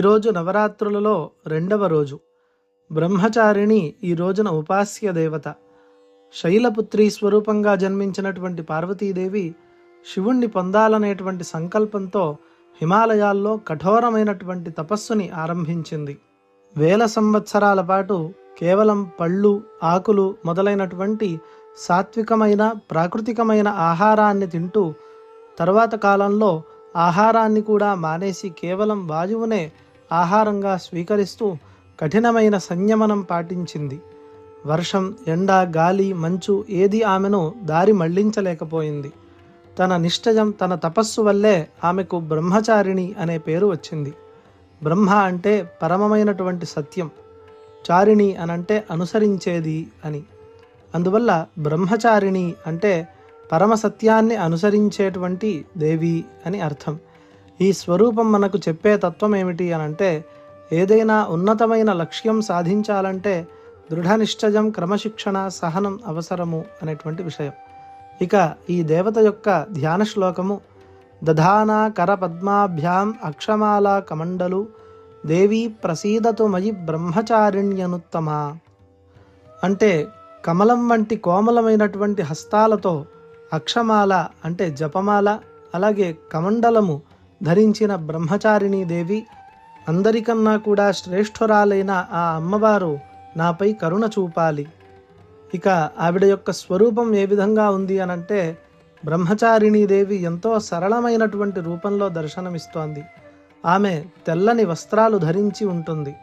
ఈరోజు నవరాత్రులలో రెండవ రోజు. బ్రహ్మచారిణి ఈ రోజున ఉపాస్య దేవత. శైలపుత్రి స్వరూపంగా జన్మించినటువంటి పార్వతీదేవి శివుణ్ణి పొందాలనేటువంటి సంకల్పంతో హిమాలయాల్లో కఠోరమైనటువంటి తపస్సుని ఆరంభించింది. వేల సంవత్సరాల పాటు కేవలం పళ్ళు, ఆకులు మొదలైనటువంటి సాత్వికమైన ప్రాకృతికమైన ఆహారాన్ని తింటూ తర్వాత కాలంలో ఆహారాన్ని కూడా మానేసి కేవలం వాయువునే ఆహారంగా స్వీకరిస్తూ కఠినమైన సంయమనం పాటించింది. వర్షం, ఎండ, గాలి, మంచు ఏది ఆమెను దారి మళ్లించలేకపోయింది. తన నిశ్చయం, తన తపస్సు వల్లే ఆమెకు బ్రహ్మచారిణి అనే పేరు వచ్చింది. బ్రహ్మ అంటే పరమమైనటువంటి సత్యం, చారిణి అనంటే అనుసరించేది అని. అందువల్ల బ్రహ్మచారిణి అంటే పరమసత్యాన్ని అనుసరించేటువంటి దేవి అని అర్థం. ఈ స్వరూపం మనకు చెప్పే తత్వం ఏమిటి అనంటే, ఏదైనా ఉన్నతమైన లక్ష్యం సాధించాలంటే దృఢ నిశ్చయం, క్రమశిక్షణ, సహనం అవసరము అనేటువంటి విషయం. ఇక ఈ దేవత యొక్క ధ్యాన శ్లోకము: దధానా కర పద్మాభ్యాం అక్షమాలా కమండలు దేవీ ప్రసీదతు మయి బ్రహ్మచారిణ్యనుత్తమా. అంటే కమలం వంటి కోమలమైనటువంటి హస్తాలతో అక్షమాల అంటే జపమాల, అలాగే కమండలము ధరించిన బ్రహ్మచారిణీ దేవి, అందరికన్నా కూడా శ్రేష్ఠురాలైన ఆ అమ్మవారు నాపై కరుణ చూపాలి. ఇక ఆవిడ యొక్క స్వరూపం ఏ విధంగా ఉంది అనంటే, బ్రహ్మచారిణీ దేవి ఎంతో సరళమైనటువంటి రూపంలో దర్శనమిస్తోంది. ఆమె తెల్లని వస్త్రాలు ధరించి ఉంటుంది.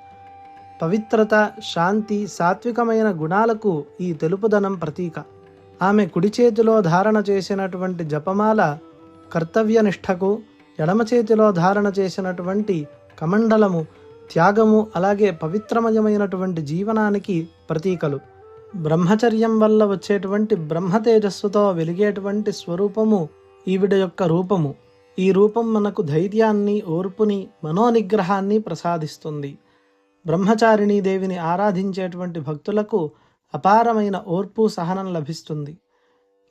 పవిత్రత, శాంతి, సాత్వికమైన గుణాలకు ఈ తెలుపుదనం ప్రతీక. ఆమె కుడి చేతిలో ధారణ చేసినటువంటి జపమాల కర్తవ్యనిష్టకు, ఎడమ చేతిలో ధారణ చేసినటువంటి కమండలము త్యాగము, అలాగే పవిత్రమయమైనటువంటి జీవనానికి ప్రతీకలు. బ్రహ్మచర్యం వల్ల వచ్చేటువంటి బ్రహ్మ తేజస్సుతో వెలిగేటువంటి స్వరూపము ఈవిడ యొక్క రూపము. ఈ రూపం మనకు ధైర్యాన్ని, ఓర్పుని, మనోనిగ్రహాన్ని ప్రసాదిస్తుంది. బ్రహ్మచారిణీ దేవిని ఆరాధించేటువంటి భక్తులకు అపారమైన ఓర్పు, సహనం లభిస్తుంది.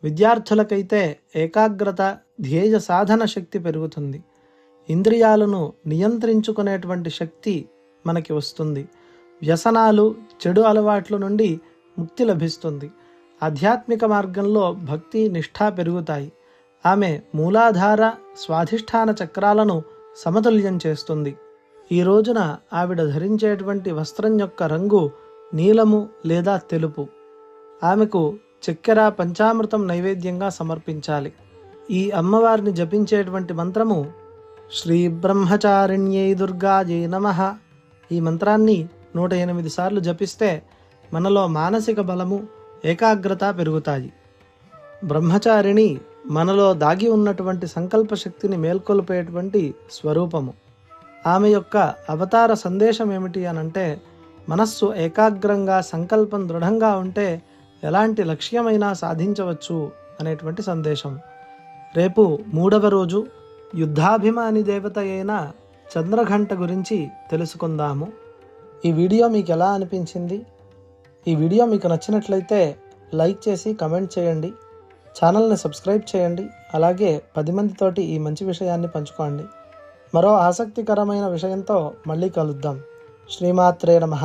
విద్యార్థులకైతే ఏకాగ్రత, ధ్యేయ సాధన శక్తి పెరుగుతుంది. ఇంద్రియాలను నియంత్రించుకునేటువంటి శక్తి మనకి వస్తుంది. వ్యసనాలు, చెడు అలవాట్ల నుండి ముక్తి లభిస్తుంది. ఆధ్యాత్మిక మార్గంలో భక్తి, నిష్ఠ పెరుగుతాయి. ఆమె మూలాధార, స్వాధిష్టాన చక్రాలను సమతుల్యం చేస్తుంది. ఈ రోజున ఆవిడ ధరించేటువంటి వస్త్రం యొక్క రంగు నీలము లేదా తెలుపు. ఆమెకు చక్కెర, పంచామృతం నైవేద్యంగా సమర్పించాలి. ఈ అమ్మవారిని జపించేటువంటి మంత్రము శ్రీ బ్రహ్మచారిణ్యై దుర్గాయై నమః. ఈ మంత్రాన్ని 108 సార్లు జపిస్తే మనలో మానసిక బలము, ఏకాగ్రత పెరుగుతాయి. బ్రహ్మచారిణి మనలో దాగి ఉన్నటువంటి సంకల్ప శక్తిని మేల్కొల్పేటువంటి స్వరూపము. ఆమె యొక్క అవతార సందేశం ఏమిటి అనంటే, మనస్సు ఏకాగ్రంగా, సంకల్పం దృఢంగా ఉంటే ఎలాంటి లక్ష్యమైనా సాధించవచ్చు అనేటువంటి సందేశం. రేపు 3వ రోజు యుద్ధాభిమాని దేవత అయిన చంద్రఘంట గురించి తెలుసుకుందాము. ఈ వీడియో మీకు ఎలా అనిపించింది? ఈ వీడియో మీకు నచ్చినట్లయితే లైక్ చేసి కమెంట్ చేయండి. ఛానల్ని సబ్స్క్రైబ్ చేయండి. అలాగే 10 మందితోటి ఈ మంచి విషయాన్ని పంచుకోండి. మరో ఆసక్తికరమైన విషయంతో మళ్ళీ కలుద్దాం. శ్రీమాత్రే నమః.